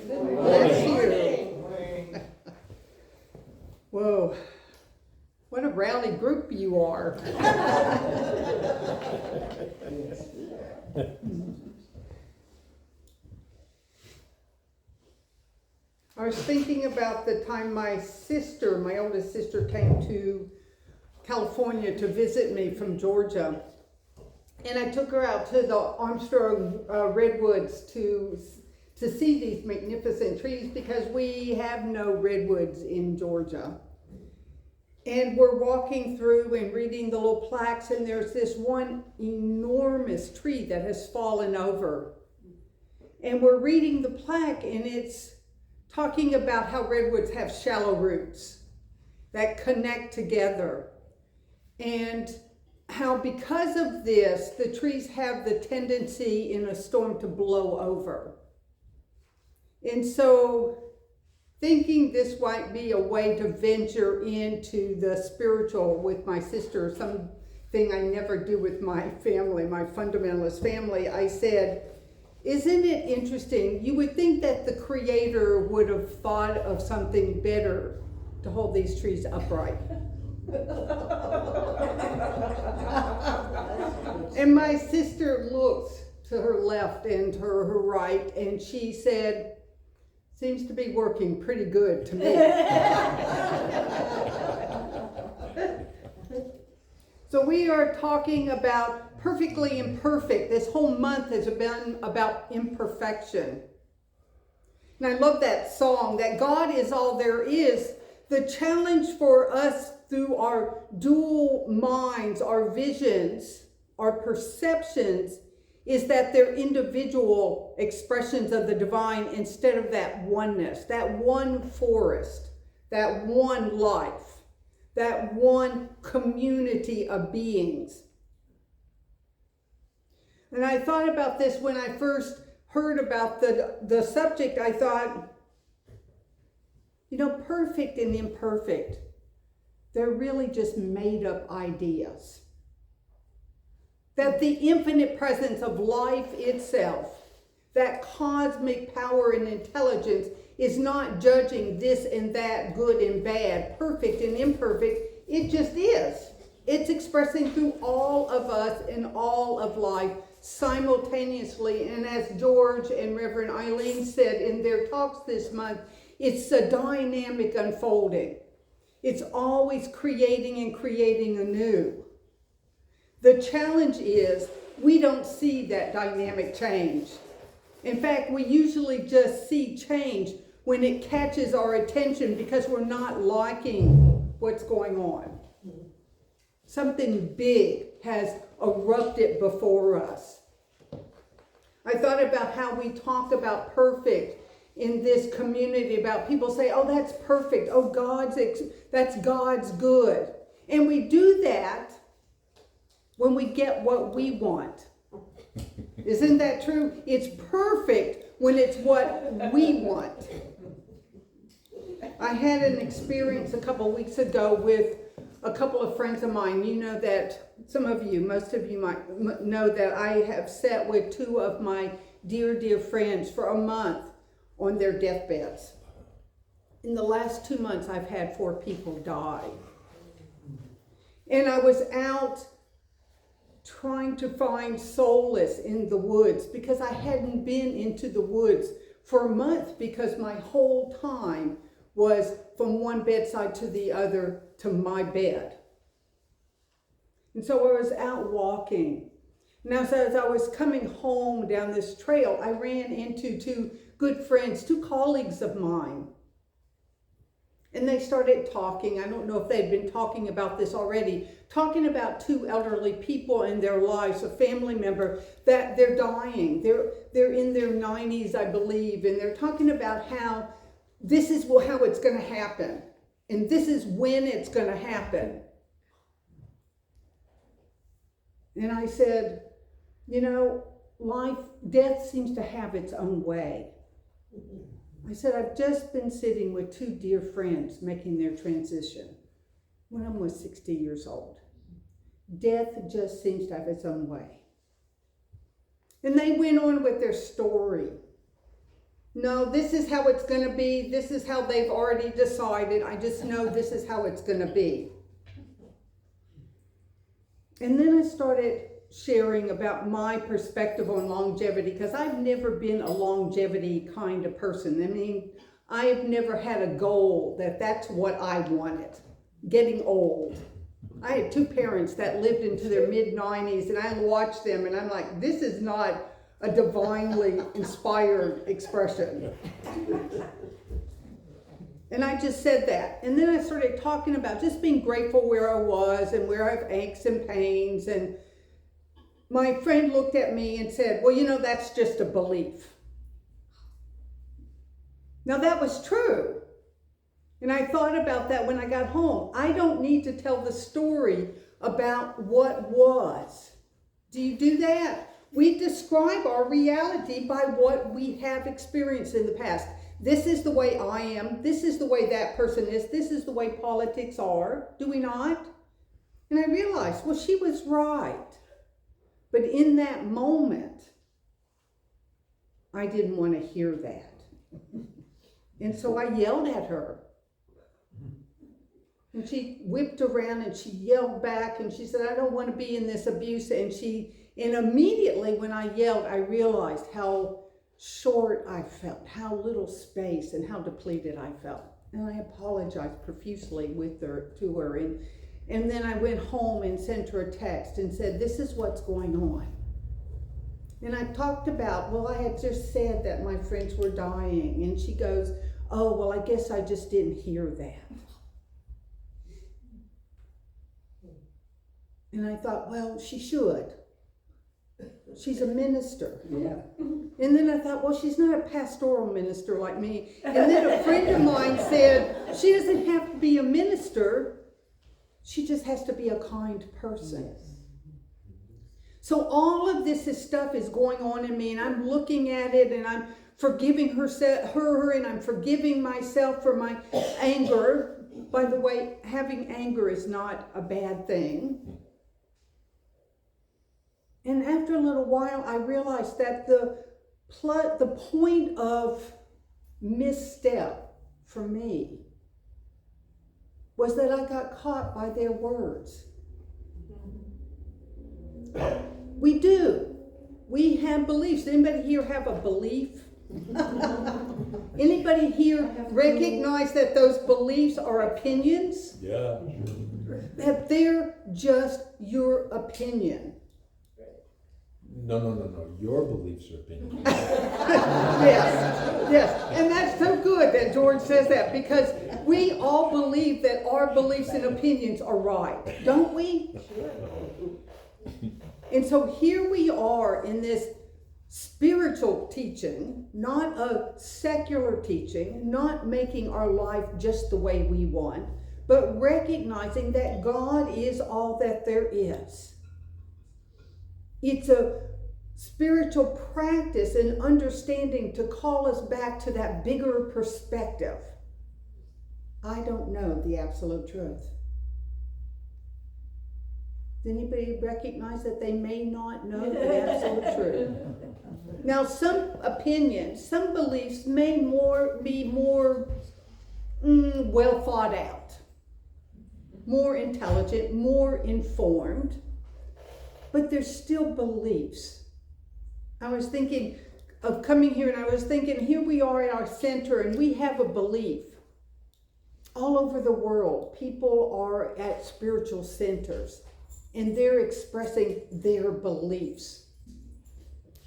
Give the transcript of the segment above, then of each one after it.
Bless you. Whoa. What a rowdy group you are. I was thinking about the time my oldest sister, came to California to visit me from Georgia. And I took her out to the Armstrong Redwoods to see these magnificent trees because we have no redwoods in Georgia. And we're walking through and reading the little plaques, and there's this one enormous tree that has fallen over. And we're reading the plaque, and it's talking about how redwoods have shallow roots that connect together. And how because of this, the trees have the tendency in a storm to blow over. And so thinking this might be a way to venture into the spiritual with my sister, something I never do with my family, my fundamentalist family, I said, isn't it interesting? You would think that the Creator would have thought of something better to hold these trees upright. And my sister looked to her left and to her right, and she said, seems to be working pretty good to me. So we are talking about perfectly imperfect. This whole month has been about imperfection. And I love that song, that God is all there is. The challenge for us through our dual minds, our visions, our perceptions, is that they're individual expressions of the divine instead of that oneness, that one forest, that one life, that one community of beings. And I thought about this when I first heard about the subject. I thought, perfect and imperfect, they're really just made up ideas. That the infinite presence of life itself, that cosmic power and intelligence, is not judging this and that, good and bad, perfect and imperfect. It just is. It's expressing through all of us and all of life simultaneously. And as George and Reverend Eileen said in their talks this month, it's a dynamic unfolding. It's always creating and creating anew. The challenge is we don't see that dynamic change. In fact, we usually just see change when it catches our attention because we're not liking what's going on. Something big has erupted before us. I thought about how we talk about perfect in this community, about people say, oh, that's perfect. Oh, that's God's good. And we do that when we get what we want. Isn't that true? It's perfect when it's what we want. I had an experience a couple weeks ago with a couple of friends of mine. You know that most of you might know that I have sat with two of my dear, dear friends for a month on their deathbeds. In the last 2 months, I've had 4 people die. And I was out trying to find solace in the woods because I hadn't been into the woods for a month because my whole time was from one bedside to the other to my bed. And so I was out walking. Now, as I was coming home down this trail, I ran into 2 good friends, 2 colleagues of mine. And they started talking. I don't know if they'd been talking about this already, talking about 2 elderly people in their lives, a family member, that they're dying. They're in their 90s, I believe, and they're talking about how this is how it's going to happen, and this is when it's going to happen. And I said, death seems to have its own way. I said, I've just been sitting with 2 dear friends making their transition. One of them was 60 years old. Death just seems to have its own way. And they went on with their story. no, this is how it's going to be. This is how they've already decided. I just know this is how it's going to be. And then I started sharing about my perspective on longevity, because I've never been a longevity kind of person. I mean, I have never had a goal that's what I wanted, getting old. I had two parents that lived into their mid-90s, and I watched them, and I'm like, this is not a divinely inspired expression. And I just said that. And then I started talking about just being grateful where I was and where I have aches and pains. And my friend looked at me and said, well, that's just a belief. Now that was true. And I thought about that when I got home. I don't need to tell the story about what was. Do you do that? We describe our reality by what we have experienced in the past. This is the way I am. This is the way that person is. This is the way politics are. Do we not? And I realized, well, she was right. But in that moment, I didn't want to hear that. And so I yelled at her. And she whipped around and she yelled back and she said, I don't want to be in this abuse. And immediately when I yelled, I realized how short I felt, how little space, and how depleted I felt. And I apologized profusely to her. And then I went home and sent her a text and said, this is what's going on. And I talked about, well, I had just said that my friends were dying. And she goes, oh, well, I guess I just didn't hear that. And I thought, well, she should. She's a minister. Yeah. And then I thought, well, she's not a pastoral minister like me. And then a friend of mine said, she doesn't have to be a minister. She just has to be a kind person. Yes. So all of this stuff is going on in me, and I'm looking at it, and I'm forgiving her, and I'm forgiving myself for my anger. By the way, having anger is not a bad thing. And after a little while, I realized that the point of misstep for me was that I got caught by their words. We do. We have beliefs. Anybody here have a belief? Anybody here recognize that those beliefs are opinions? Yeah. That they're just your opinion. No. Your beliefs are opinions. Yes. And that's so good that George says that, because we all believe that our beliefs and opinions are right, don't we? And so here we are in this spiritual teaching, not a secular teaching, not making our life just the way we want, but recognizing that God is all that there is. It's a spiritual practice and understanding to call us back to that bigger perspective. I don't know the absolute truth. Does anybody recognize that they may not know the absolute truth? Now, some opinions, some beliefs may be more well thought out, more intelligent, more informed, but they're still beliefs. I was thinking of coming here, and I was thinking, here we are at our center, and we have a belief. All over the world, people are at spiritual centers, and they're expressing their beliefs.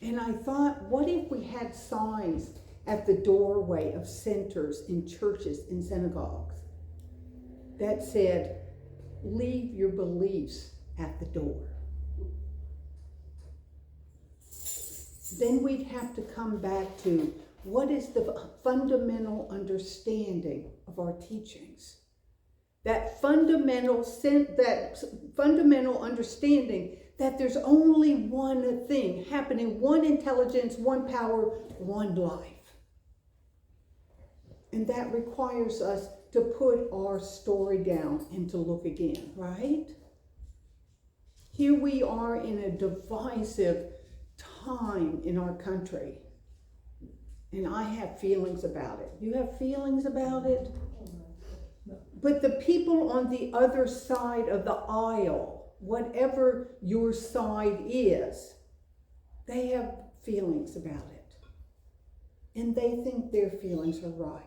And I thought, what if we had signs at the doorway of centers in churches and synagogues that said, leave your beliefs at the door? Then we'd have to come back to what is the fundamental understanding of our teachings. That fundamental understanding that there's only one thing happening, one intelligence, one power, one life. And that requires us to put our story down and to look again, right? Here we are in a divisive time in our country. And I have feelings about it. You have feelings about it? But the people on the other side of the aisle, whatever your side is, they have feelings about it. And they think their feelings are right.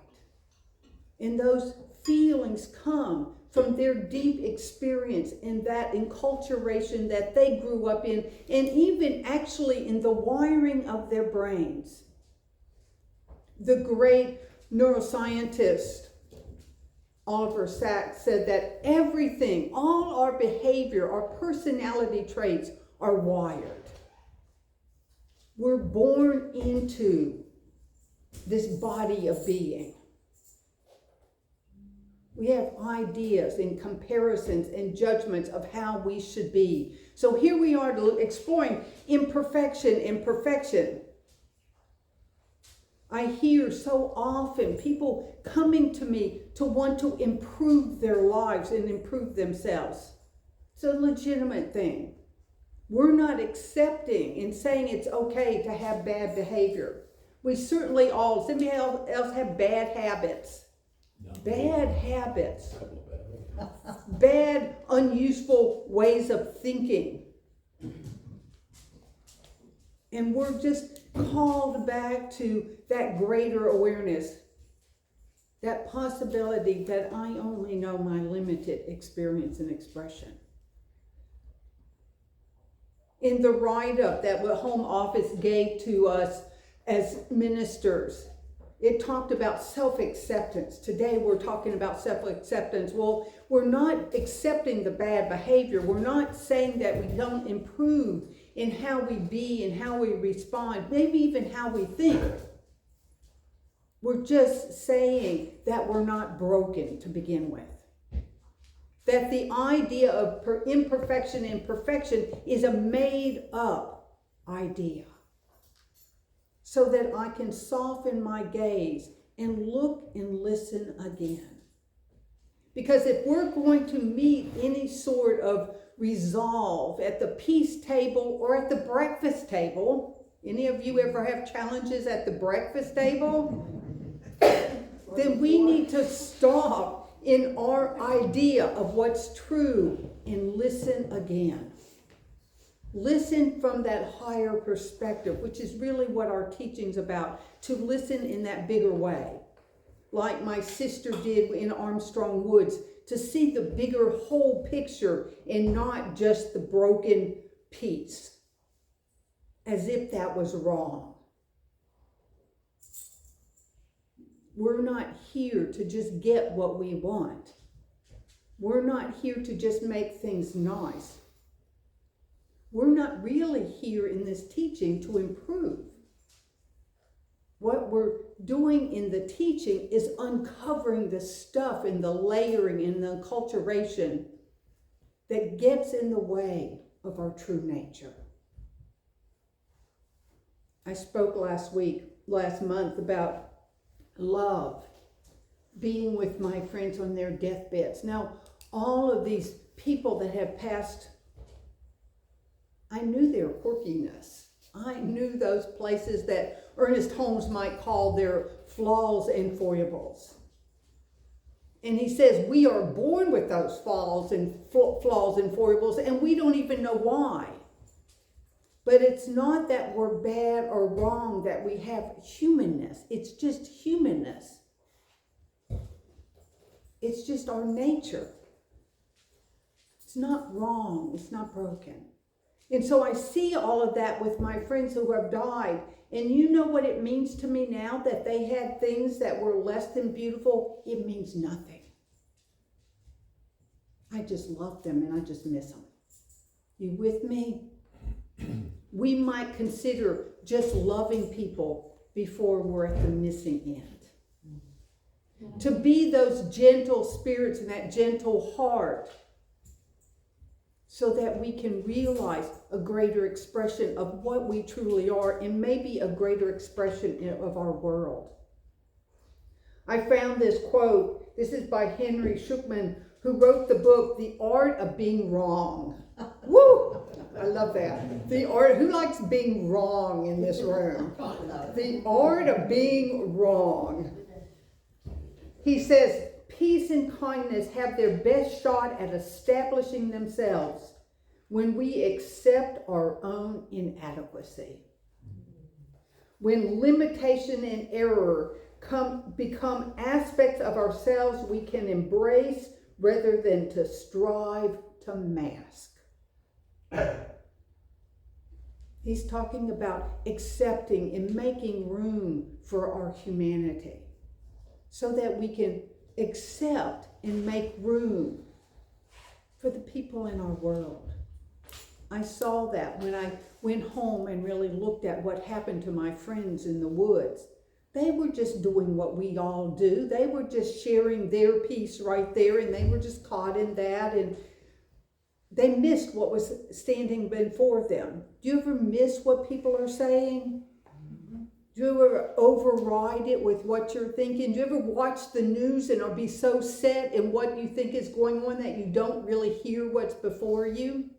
And those feelings come from their deep experience in that enculturation that they grew up in, and even actually in the wiring of their brains. The great neuroscientist Oliver Sacks said that everything, all our behavior, our personality traits are wired. We're born into this body of being. We have ideas and comparisons and judgments of how we should be. So here we are exploring imperfection and perfection. I hear so often people coming to me to want to improve their lives and improve themselves. It's a legitimate thing. We're not accepting and saying it's okay to have bad behavior. We certainly all, does anybody else have bad habits? No. Bad habits. A couple of bad ones. Bad, unuseful ways of thinking. And we're just called back to that greater awareness, that possibility that I only know my limited experience and expression. In the write-up that the Home Office gave to us as ministers, it talked about self-acceptance. Today we're talking about self-acceptance. Well, we're not accepting the bad behavior. We're not saying that we don't improve in how we be and how we respond, maybe even how we think. We're just saying that we're not broken to begin with. That the idea of imperfection and perfection is a made-up idea. So that I can soften my gaze and look and listen again. Because if we're going to meet any sort of resolve at the peace table or at the breakfast table, any of you ever have challenges at the breakfast table? Then we need to stop in our idea of what's true and listen again. Listen from that higher perspective, which is really what our teaching's about, to listen in that bigger way. Like my sister did in Armstrong Woods, to see the bigger whole picture and not just the broken piece, as if that was wrong. We're not here to just get what we want. We're not here to just make things nice. We're not really here in this teaching to improve. What we're doing in the teaching is uncovering the stuff and the layering and the acculturation that gets in the way of our true nature. I spoke last month about love, being with my friends on their deathbeds. Now, all of these people that have passed, I knew their quirkiness. I knew those places that Ernest Holmes might call their flaws and foibles. And he says we are born with those flaws and foibles, and we don't even know why. But it's not that we're bad or wrong, that we have humanness. It's just humanness. It's just our nature. It's not wrong. It's not broken. And so I see all of that with my friends who have died. And you know what it means to me now that they had things that were less than beautiful? It means nothing. I just love them and I just miss them. You with me? We might consider just loving people before we're at the missing end. To be those gentle spirits and that gentle heart, so that we can realize a greater expression of what we truly are, and maybe a greater expression of our world. I found this quote. This is by Henry Schuckman, who wrote the book, The Art of Being Wrong. Woo! I love that. The art, who likes being wrong in this room? The art of being wrong. He says, peace and kindness have their best shot at establishing themselves when we accept our own inadequacy. When limitation and error become aspects of ourselves we can embrace rather than to strive to mask. He's talking about accepting and making room for our humanity so that we can accept and make room for the people in our world. I saw that when I went home and really looked at what happened to my friends in the woods. They were just doing what we all do. They were just sharing their piece right there, and they were just caught in that, and they missed what was standing before them. Do you ever miss what people are saying? Do you ever override it with what you're thinking? Do you ever watch the news and be so set in what you think is going on that you don't really hear what's before you?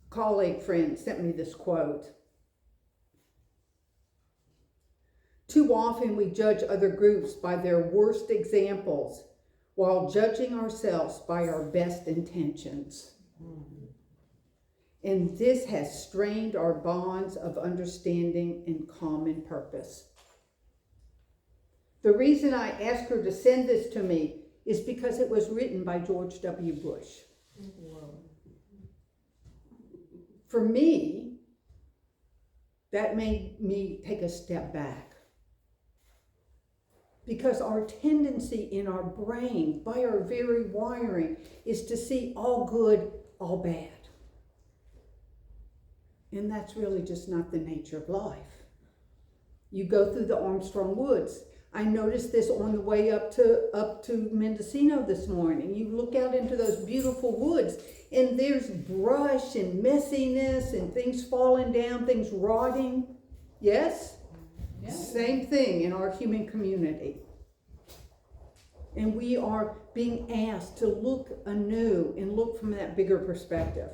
A colleague friend sent me this quote. Too often we judge other groups by their worst examples while judging ourselves by our best intentions. And this has strained our bonds of understanding and common purpose. The reason I asked her to send this to me is because it was written by George W. Bush. For me, that made me take a step back. Because our tendency in our brain, by our very wiring, is to see all good, all bad. And that's really just not the nature of life. You go through the Armstrong Woods. I noticed this on the way up to Mendocino this morning. You look out into those beautiful woods, and there's brush and messiness and things falling down, things rotting. Yes? Yeah. Same thing in our human community. And we are being asked to look anew and look from that bigger perspective.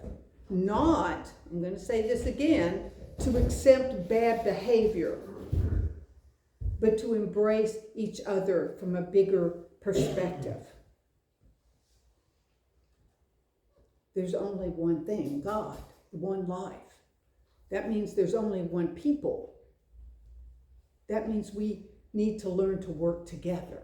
Not, I'm going to say this again, to accept bad behavior, but to embrace each other from a bigger perspective. There's only one thing, God, one life. That means there's only one people. That means we need to learn to work together.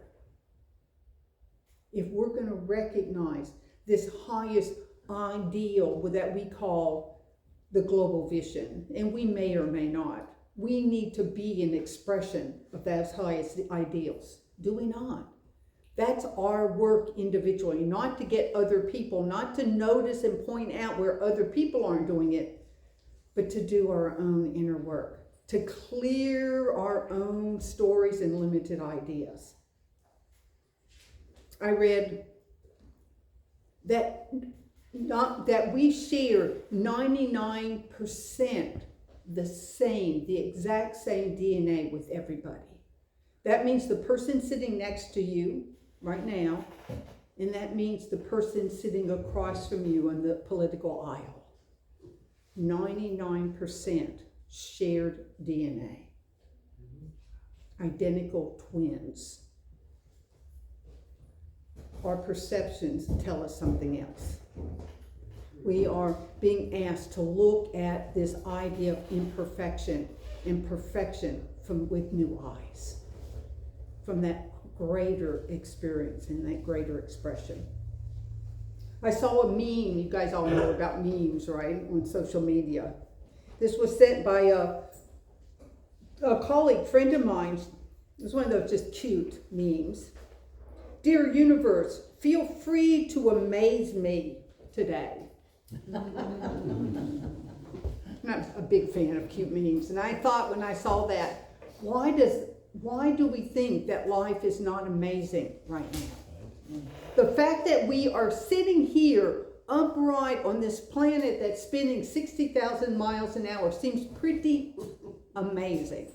If we're going to recognize this highest ideal that we call the global vision, and we may or may not, we need to be an expression of those highest ideals. Do we not? That's our work individually, not to get other people, not to notice and point out where other people aren't doing it, but to do our own inner work, to clear our own stories and limited ideas. I read that we share 99% the exact same DNA with everybody. That means the person sitting next to you right now, and that means the person sitting across from you on the political aisle. 99% shared DNA. Identical twins. Our perceptions tell us something else. We are being asked to look at this idea of imperfection and perfection with new eyes, from that greater experience and that greater expression. I saw a meme, you guys all know about memes, right, on social media. This was sent by a colleague, friend of mine. It was one of those just cute memes. Dear universe, feel free to amaze me today. I'm not a big fan of cute memes, and I thought when I saw that, why do we think that life is not amazing right now? The fact that we are sitting here upright on this planet that's spinning 60,000 miles an hour seems pretty amazing.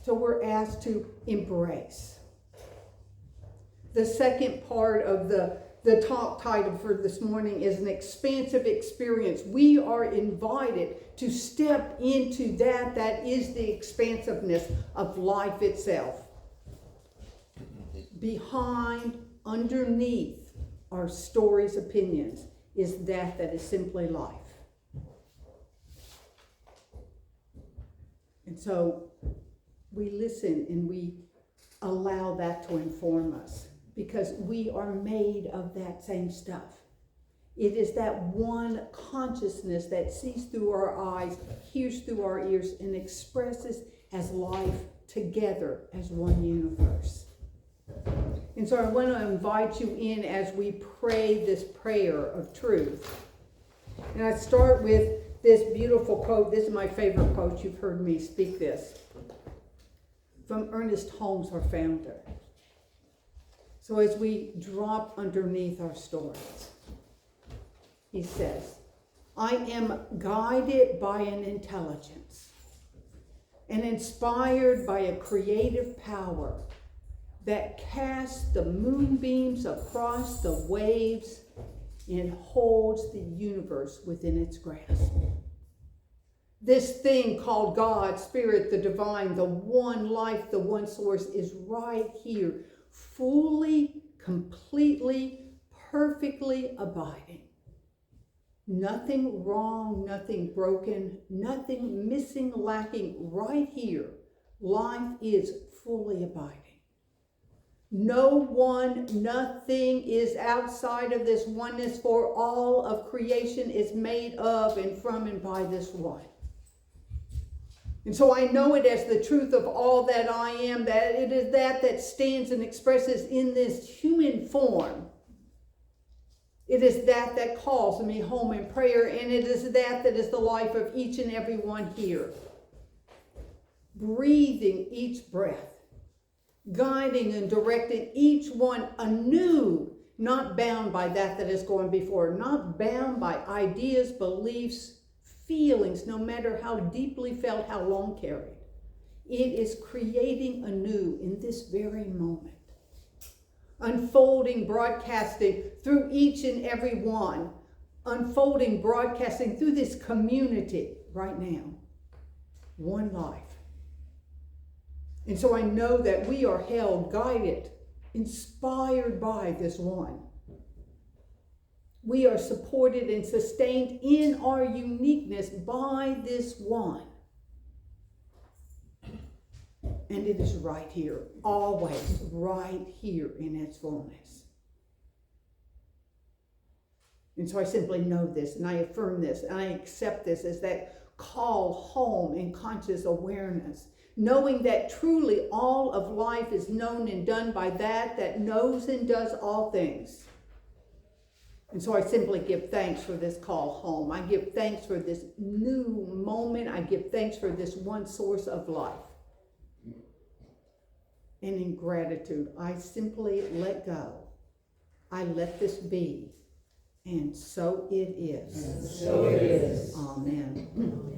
So we're asked to embrace. The second part of the talk title for this morning is an expansive experience. We are invited to step into that is the expansiveness of life itself. Behind, underneath our stories, opinions, is that is simply life. And so we listen and we allow that to inform us, because we are made of that same stuff. It is that one consciousness that sees through our eyes, hears through our ears, and expresses as life together as one universe. And so I want to invite you in as we pray this prayer of truth. And I start with this beautiful quote. This is my favorite quote. You've heard me speak this. From Ernest Holmes, our founder. So as we drop underneath our stories, he says, I am guided by an intelligence and inspired by a creative power that casts the moonbeams across the waves and holds the universe within its grasp. This thing called God, Spirit, the divine, the one life, the one source, is right here, fully, completely, perfectly abiding. Nothing wrong, nothing broken, nothing missing, lacking. Right here, life is fully abiding. No one, nothing is outside of this oneness, for all of creation is made of and from and by this one. And so I know it as the truth of all that I am, that it is that stands and expresses in this human form. It is that calls me home in prayer, and it is that is the life of each and every one here. Breathing each breath, guiding and directing each one anew, not bound by that is going before, not bound by ideas, beliefs, feelings, no matter how deeply felt, how long carried. It is creating anew in this very moment. Unfolding, broadcasting through each and every one. Unfolding, broadcasting through this community right now. One life. And so I know that we are held, guided, inspired by this one. We are supported and sustained in our uniqueness by this one. And it is right here, always right here in its fullness. And so I simply know this, and I affirm this, and I accept this as that call home in conscious awareness, knowing that truly all of life is known and done by that knows and does all things. And so I simply give thanks for this call home. I give thanks for this new moment. I give thanks for this one source of life. And in gratitude, I simply let go. I let this be. And so it is. And so it is. Amen.